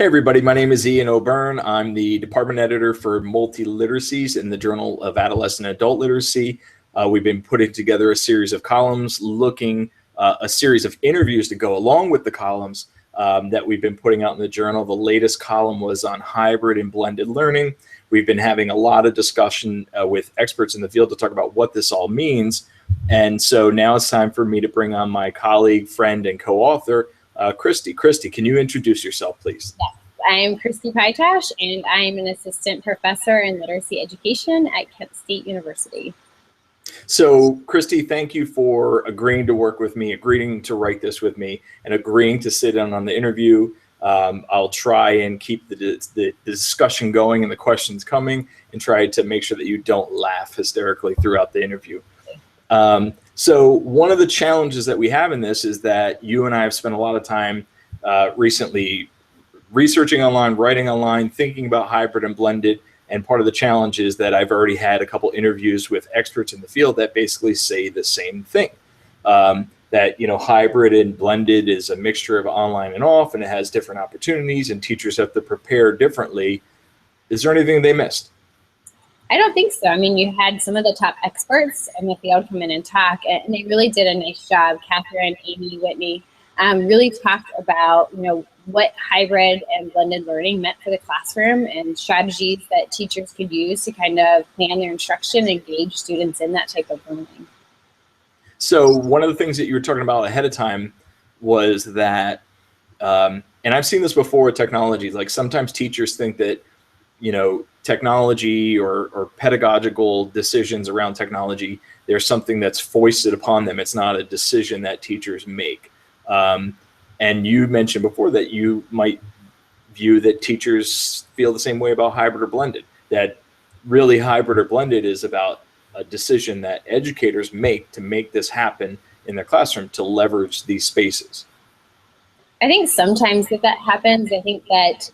Hey everybody, my name is Ian O'Byrne. I'm the department editor for Multiliteracies in the Journal of Adolescent and Adult Literacy. We've been putting together a series of columns looking, a series of interviews to go along with the columns that we've been putting out in the journal. The latest column was on hybrid and blended learning. We've been having a lot of discussion with experts in the field to talk about what this all means. And so now it's time for me to bring on my colleague, friend, and co-author, Kristy. Kristy, can you introduce yourself, please? Yes, I'm Kristy Pytash, and I'm an assistant professor in literacy education at Kent State University. So, Kristy, thank you for agreeing to work with me, agreeing to write this with me, and agreeing to sit in on the interview. I'll try and keep the discussion going and the questions coming, and try to make sure that you don't laugh hysterically throughout the interview. So one of the challenges that we have in this is that you and I have spent a lot of time recently researching online, writing online, thinking about hybrid and blended. And part of the challenge is that I've already had a couple interviews with experts in the field that basically say the same thing. That, you know, hybrid and blended is a mixture of online and off, and it has different opportunities, and teachers have to prepare differently. Is there anything they missed? I don't think so. I mean, you had some of the top experts in the field come in and talk, and they really did a nice job. Catherine, Amy, Whitney really talked about, you know, what hybrid and blended learning meant for the classroom and strategies that teachers could use to kind of plan their instruction and engage students in that type of learning. So one of the things that you were talking about ahead of time was that, and I've seen this before with technology, like sometimes teachers think that, you know, technology or pedagogical decisions around technology, there's something that's foisted upon them. It's not a decision that teachers make. And you mentioned before that you might view that teachers feel the same way about hybrid or blended, that really hybrid or blended is about a decision that educators make to make this happen in their classroom to leverage these spaces. I think sometimes that happens. I think that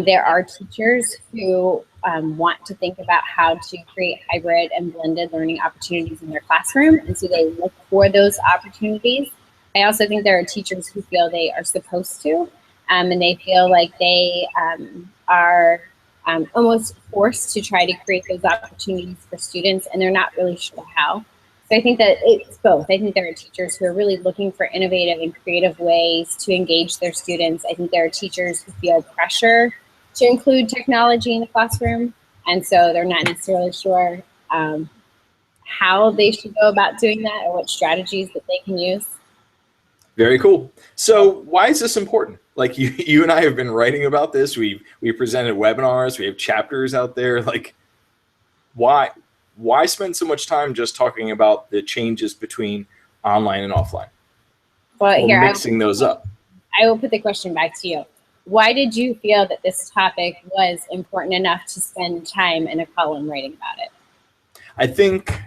there are teachers who want to think about how to create hybrid and blended learning opportunities in their classroom, and so they look for those opportunities. I also think there are teachers who feel they are supposed to, and they feel like they are almost forced to try to create those opportunities for students, and they're not really sure how. So I think that it's both. I think there are teachers who are really looking for innovative and creative ways to engage their students. I think there are teachers who feel pressure to include technology in the classroom, and so they're not necessarily sure how they should go about doing that or what strategies that they can use. Very cool. So why is this important? Like you and I have been writing about this. We've presented webinars. We have chapters out there. Like, why spend so much time just talking about the changes between online and offline? Well, here, mixing those up. I will put the question back to you. Why did you feel that this topic was important enough to spend time in a column writing about it? I think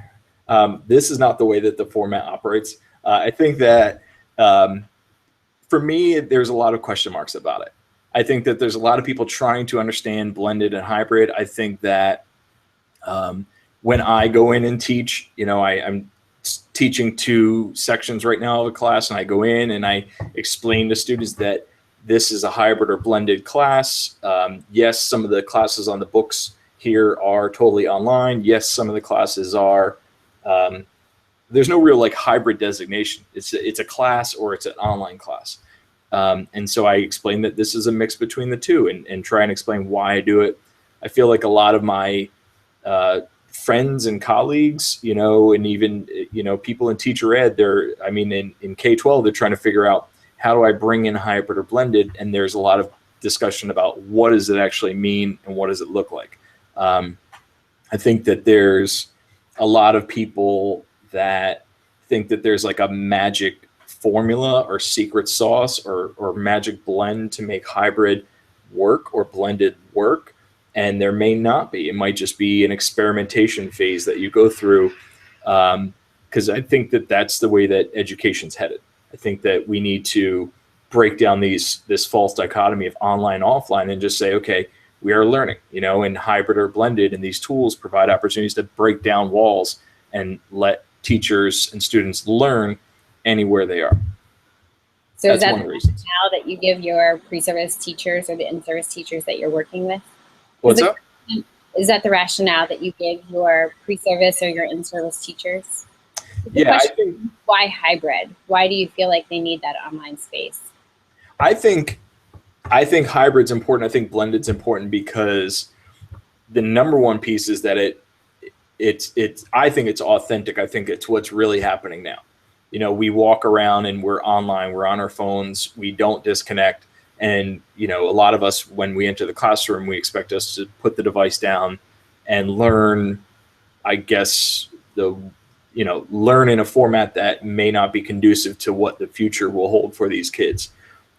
this is not the way that the format operates. I think that for me, there's a lot of question marks about it. I think that there's a lot of people trying to understand blended and hybrid. I think that when I go in and teach, you know, I'm teaching 2 sections right now of a class, and I go in and I explain to students that this is a hybrid or blended class. Yes, some of the classes on the books here are totally online. Yes, some of the classes are, there's no real like hybrid designation. It's a class or it's an online class. And so I explain that this is a mix between the two and try and explain why I do it. I feel like a lot of my friends and colleagues, you know, and even, you know, people in teacher ed, in K-12, they're trying to figure out how do I bring in hybrid or blended? And there's a lot of discussion about what does it actually mean and what does it look like? I think that there's a lot of people that think that there's like a magic formula or secret sauce or magic blend to make hybrid work or blended work. And there may not be. It might just be an experimentation phase that you go through, because I think that that's the way that education's headed. I think that we need to break down this false dichotomy of online, offline, and just say, okay, we are learning, you know, and hybrid or blended, and these tools provide opportunities to break down walls and let teachers and students learn anywhere they are. So That's is that one of the reasons. now that you give your pre-service teachers or the in-service teachers that you're working with? What's up? Is that the rationale that you give your pre-service or your in-service teachers? Yeah, I think, why hybrid? Why do you feel like they need that online space? I think hybrid's important. I think blended's important because the number one piece is that I think it's authentic. I think it's what's really happening now. You know, we walk around and we're online, we're on our phones, we don't disconnect. And, you know, a lot of us, when we enter the classroom, we expect us to put the device down and learn, I guess, learn in a format that may not be conducive to what the future will hold for these kids.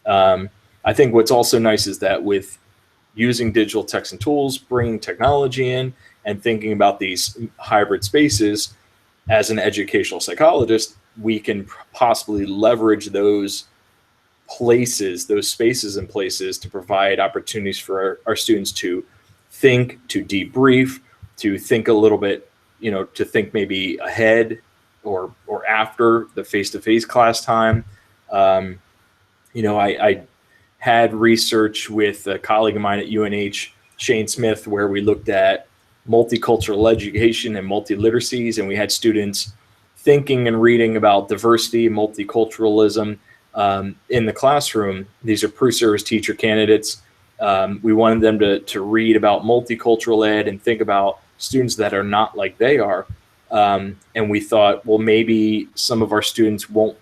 I think what's also nice is that with using digital texts and tools, bringing technology in, and thinking about these hybrid spaces, as an educational psychologist, we can possibly leverage those places, those spaces and places to provide opportunities for our students to think, to debrief, to think a little bit, you know, to think maybe ahead or after the face-to-face class time. You know, I had research with a colleague of mine at UNH, Shane Smith, where we looked at multicultural education and multiliteracies, and we had students thinking and reading about diversity and multiculturalism in the classroom. These are pre-service teacher candidates. We wanted them to read about multicultural ed and think about students that are not like they are. And we thought, well, maybe some of our students won't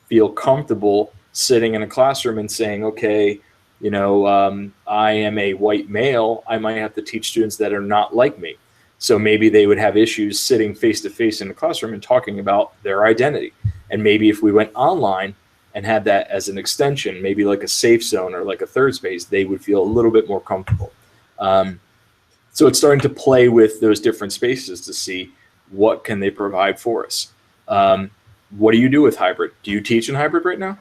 feel comfortable sitting in a classroom and saying, okay, you know, I am a white male, I might have to teach students that are not like me. So maybe they would have issues sitting face to face in the classroom and talking about their identity. And maybe if we went online and had that as an extension, maybe like a safe zone or like a third space, they would feel a little bit more comfortable. So it's starting to play with those different spaces to see what can they provide for us. What do you do with hybrid? Do you teach in hybrid right now?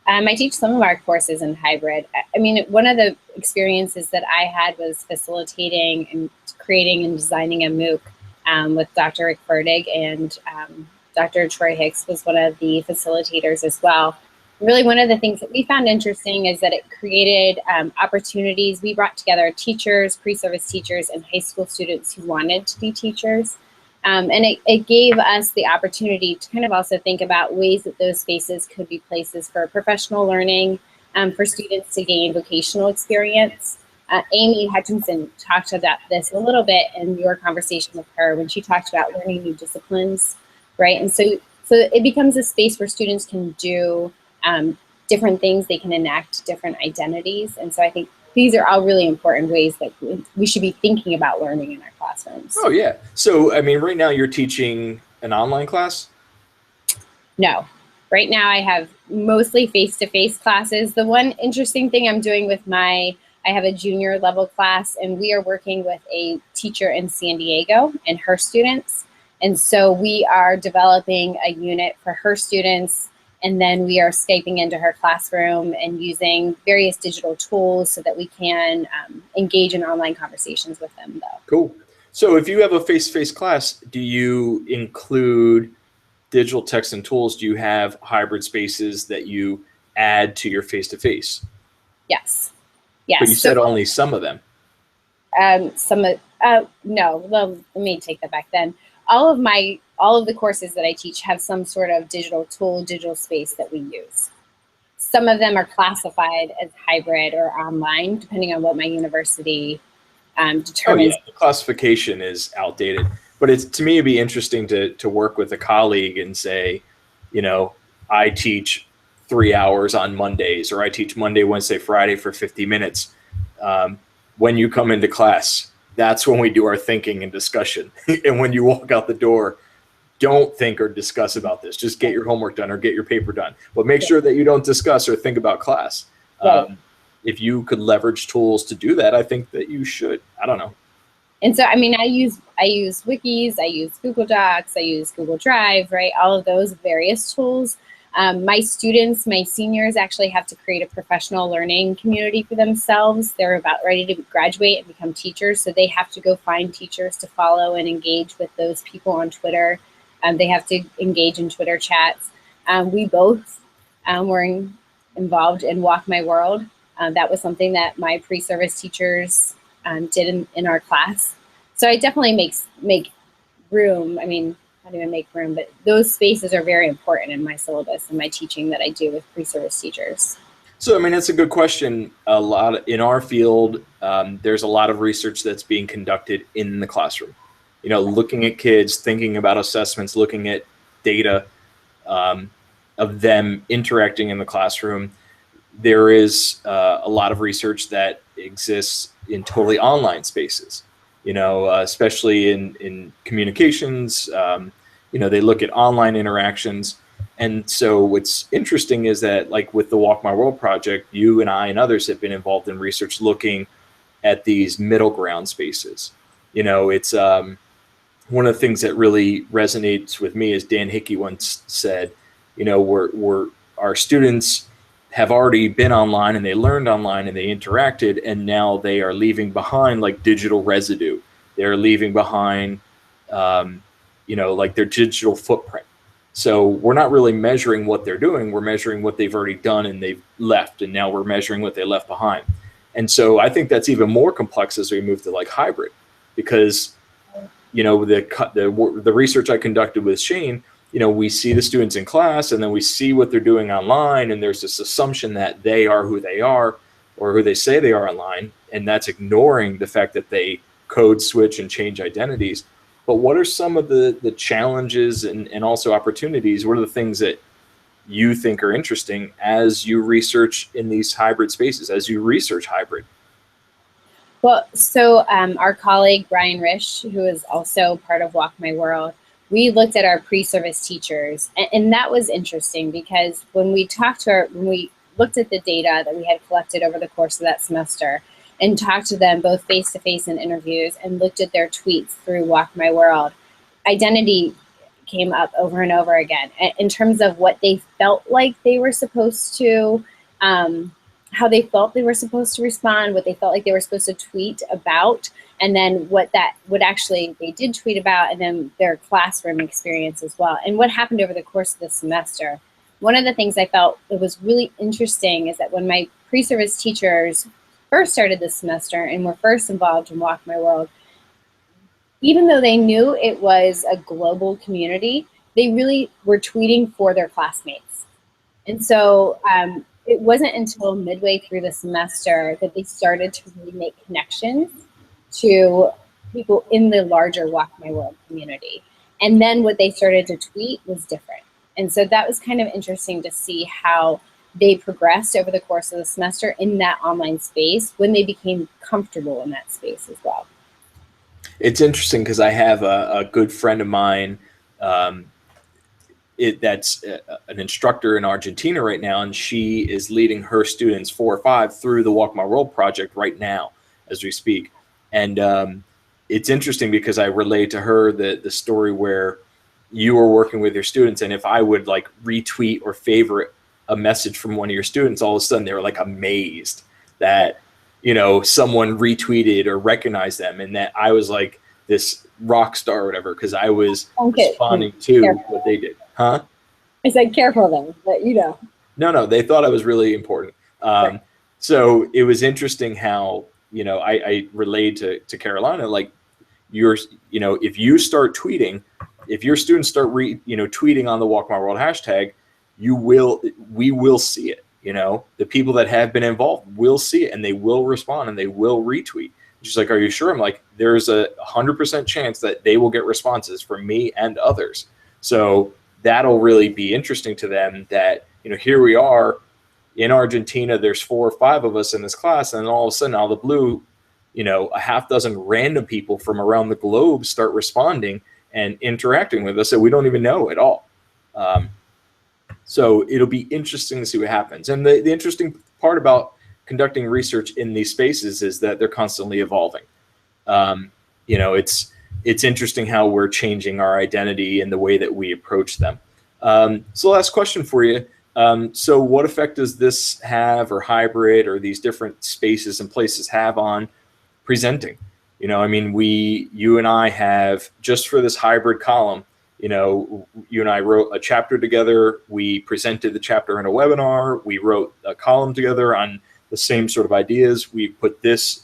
I teach some of our courses in hybrid. I mean, one of the experiences that I had was facilitating and creating and designing a MOOC with Dr. Rick Ferdig, and Dr. Troy Hicks was one of the facilitators as well. Really, one of the things that we found interesting is that it created opportunities. We brought together teachers, pre-service teachers, and high school students who wanted to be teachers. And it gave us the opportunity to kind of also think about ways that those spaces could be places for professional learning, for students to gain vocational experience. Amy Hutchinson talked about this a little bit in your conversation with her when she talked about learning new disciplines, right? And so it becomes a space where students can do different things, they can enact different identities. And so I think these are all really important ways that we should be thinking about learning in our classrooms. Oh, yeah. So, I mean, right now you're teaching an online class? No. Right now I have mostly face-to-face classes. The one interesting thing I'm doing with I have a junior level class, and we are working with a teacher in San Diego and her students. And so we are developing a unit for her students, and then we are Skyping into her classroom and using various digital tools so that we can engage in online conversations with them, though. Cool. So if you have a face-to-face class, do you include digital text and tools? Do you have hybrid spaces that you add to your face-to-face? Yes. Yes. But you said only some of them. No, well, let me take that back then. All of the courses that I teach have some sort of digital tool, digital space that we use. Some of them are classified as hybrid or online, depending on what my university determines. Oh, yeah. The classification is outdated. But to me, it'd be interesting to work with a colleague and say, you know, I teach 3 hours on Mondays, or I teach Monday, Wednesday, Friday for 50 minutes. When you come into class, that's when we do our thinking and discussion. And when you walk out the door, don't think or discuss about this. Just get your homework done or get your paper done. But make sure that you don't discuss or think about class. Right. If you could leverage tools to do that, I think that you should. I don't know. And so, I mean, I use wikis, I use Google Docs, I use Google Drive, right? All of those various tools. My students, my seniors, actually have to create a professional learning community for themselves. They're about ready to graduate and become teachers, so they have to go find teachers to follow and engage with those people on Twitter. They have to engage in Twitter chats. We both were involved in Walk My World. That was something that my pre-service teachers did in our class. So I definitely make room. I mean, not even make room, but those spaces are very important in my syllabus and my teaching that I do with pre-service teachers. So, I mean, that's a good question. A lot in our field, there's a lot of research that's being conducted in the classroom. You know, looking at kids, thinking about assessments, looking at data of them interacting in the classroom. There is a lot of research that exists in totally online spaces. You know, especially in communications. You know, they look at online interactions. And so what's interesting is that, like with the Walk My World project, you and I and others have been involved in research looking at these middle ground spaces. You know, it's one of the things that really resonates with me is Dan Hickey once said, you know, our students have already been online and they learned online and they interacted, and now they are leaving behind like digital residue. They're leaving behind, you know, like their digital footprint. So we're not really measuring what they're doing. We're measuring what they've already done and they've left. And now we're measuring what they left behind. And so I think that's even more complex as we move to like hybrid, because, you know, the research I conducted with Shane, you know, we see the students in class and then we see what they're doing online. And there's this assumption that they are who they are or who they say they are online. And that's ignoring the fact that they code switch and change identities. But what are some of the challenges and also opportunities? What are the things that you think are interesting as you research in these hybrid spaces, as you research hybrid? Well, so our colleague, Brian Risch, who is also part of Walk My World, we looked at our pre-service teachers, and that was interesting because when we looked at the data that we had collected over the course of that semester, and talked to them both face-to-face and interviews and looked at their tweets through Walk My World, identity came up over and over again in terms of what they felt like they were supposed to, how they felt they were supposed to respond, what they felt like they were supposed to tweet about, and then what actually they did tweet about, and then their classroom experience as well, and what happened over the course of the semester. One of the things I felt that was really interesting is that when my pre-service teachers first started this semester and were first involved in Walk My World, even though they knew it was a global community, they really were tweeting for their classmates. And so it wasn't until midway through the semester that they started to really make connections to people in the larger Walk My World community. And then what they started to tweet was different. And so that was kind of interesting to see how they progressed over the course of the semester in that online space when they became comfortable in that space as well. It's interesting because I have a good friend of mine that's an instructor in Argentina right now, and she is leading her students 4 or 5 through the Walk My World project right now as we speak. And it's interesting because I relayed to her the story where you were working with your students, and if I would like retweet or favorite a message from one of your students, all of a sudden they were like amazed that, you know, someone retweeted or recognized them, and that I was like this rock star or whatever because I was responding to what they did. Huh? I said careful then, but you know. No, they thought I was really important. Right. So it was interesting how, you know, I relayed to Carolina, like you know, if you start tweeting, if your students start tweeting on the Walk My World hashtag, we will see it. You know, the people that have been involved will see it and they will respond and they will retweet. She's like, are you sure? I'm like, there's a 100% chance that they will get responses from me and others. So that'll really be interesting to them that, you know, here we are in Argentina, there's 4 or 5 of us in this class, and all of a sudden out of the blue, you know, a half dozen random people from around the globe start responding and interacting with us that we don't even know at all. So it'll be interesting to see what happens. And the interesting part about conducting research in these spaces is that they're constantly evolving. You know, it's interesting how we're changing our identity and the way that we approach them. So last question for you. So what effect does this have, or hybrid, or these different spaces and places have on presenting? You know, I mean, you and I have, just for this hybrid column, You know, you and I wrote a chapter together. We presented the chapter in a webinar. We wrote a column together on the same sort of ideas. We put this,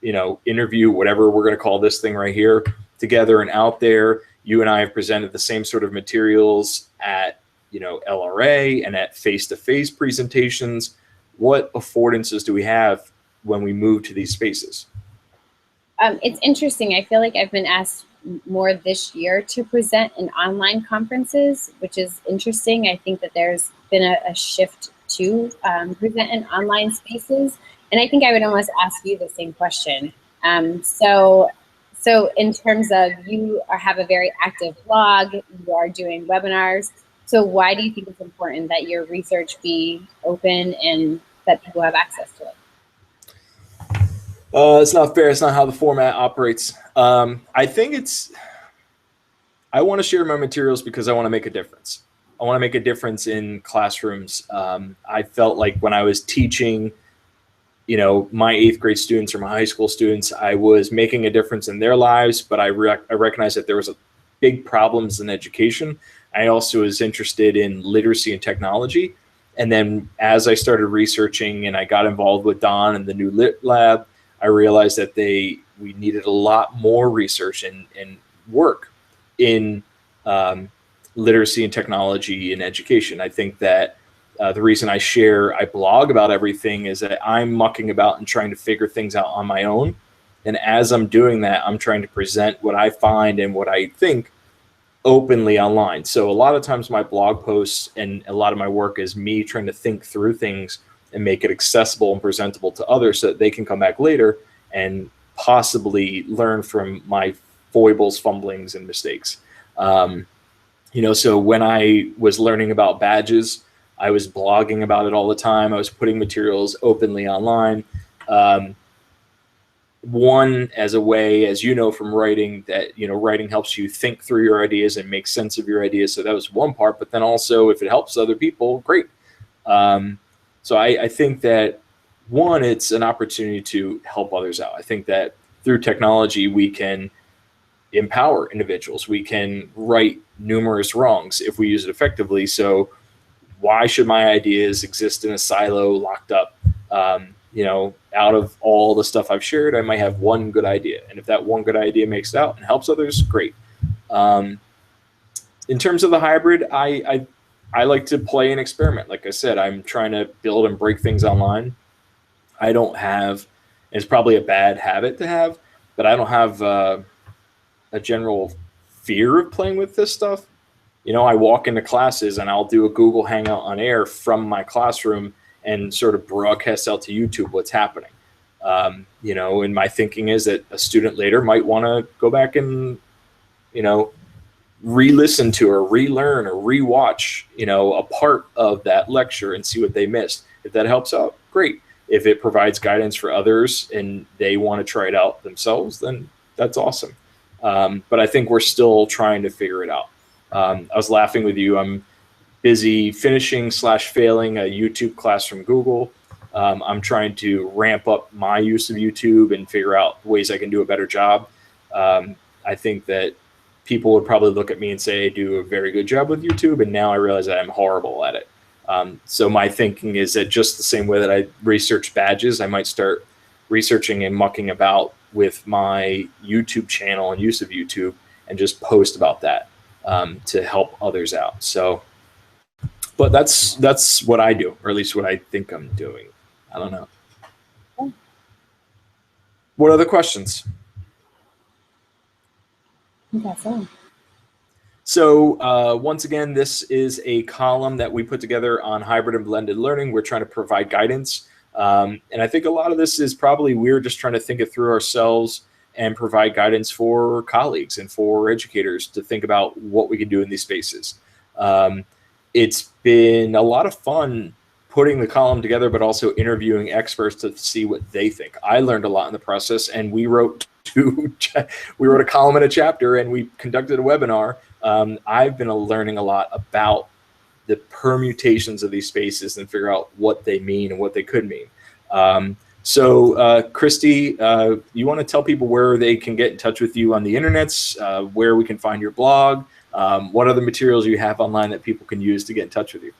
you know, interview, whatever we're going to call this thing right here, together and out there. You and I have presented the same sort of materials at, you know, LRA and at face-to-face presentations. What affordances do we have when we move to these spaces? It's interesting. I feel like I've been asked more this year to present in online conferences, which is interesting. I think that there's been a shift to present in online spaces. And I think I would almost ask you the same question. So in terms of you have a very active blog, you are doing webinars. So why do you think it's important that your research be open and that people have access to it? It's not fair. It's not how the format operates. I think I want to share my materials because I want to make a difference. I want to make a difference in classrooms. I felt like when I was teaching, you know, my 8th grade students or my high school students, I was making a difference in their lives, but I recognized that there was big problems in education. I also was interested in literacy and technology. And then as I started researching and I got involved with Don and the new Lit Lab, I realized that we needed a lot more research and work in literacy and technology in education. I think that the reason I blog about everything is that I'm mucking about and trying to figure things out on my own. And as I'm doing that, I'm trying to present what I find and what I think openly online. So a lot of times my blog posts and a lot of my work is me trying to think through things and make it accessible and presentable to others so that they can come back later and possibly learn from my foibles, fumblings, and mistakes. You know, so when I was learning about badges, I was blogging about it all the time. I was putting materials openly online. One, as a way, as you know from writing, that, you know, writing helps you think through your ideas and make sense of your ideas. So that was one part. But then also, if it helps other people, great. So I think that, one, it's an opportunity to help others out. I think that through technology, we can empower individuals. We can right numerous wrongs if we use it effectively. So why should my ideas exist in a silo, locked up? You know, out of all the stuff I've shared, I might have one good idea. And if that one good idea makes it out and helps others, great. In terms of the hybrid, I like to play and experiment. Like I said, I'm trying to build and break things online. I don't have, it's probably a bad habit to have, but I don't have a general fear of playing with this stuff. You know, I walk into classes and I'll do a Google Hangout on air from my classroom and sort of broadcast out to YouTube what's happening. You know, and my thinking is that a student later might want to go back and, you know, re-listen to or relearn or rewatch, you know, a part of that lecture and see what they missed. If that helps out, great. If it provides guidance for others and they want to try it out themselves, then that's awesome. But I think we're still trying to figure it out. I was laughing with you. I'm busy finishing/failing a YouTube class from Google. I'm trying to ramp up my use of YouTube and figure out ways I can do a better job. I think that people would probably look at me and say I do a very good job with YouTube, and now I realize that I'm horrible at it. So my thinking is that just the same way that I research badges, I might start researching and mucking about with my YouTube channel and use of YouTube and just post about that to help others out. So, but that's what I do, or at least what I think I'm doing. I don't know. What other questions? That's all. So once again, this is a column that we put together on hybrid and blended learning. We're trying to provide guidance. And I think a lot of this is probably we're just trying to think it through ourselves and provide guidance for colleagues and for educators to think about what we can do in these spaces. It's been a lot of fun putting the column together, but also interviewing experts to see what they think. I learned a lot in the process, and we wrote a column and a chapter, and we conducted a webinar. I've been learning a lot about the permutations of these spaces and figure out what they mean and what they could mean. So Kristy, you want to tell people where they can get in touch with you on the internets, where we can find your blog, what other materials you have online that people can use to get in touch with you?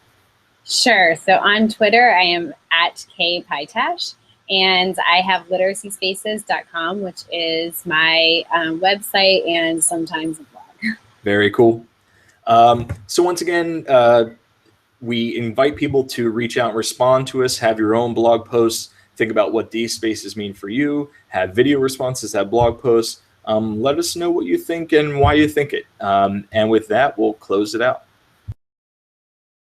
Sure. So on Twitter, I am at @kpytash, and I have literacyspaces.com, which is my website and sometimes a blog. Very cool. So once again, we invite people to reach out and respond to us, have your own blog posts, think about what these spaces mean for you, have video responses, have blog posts. Let us know what you think and why you think it. And with that, we'll close it out.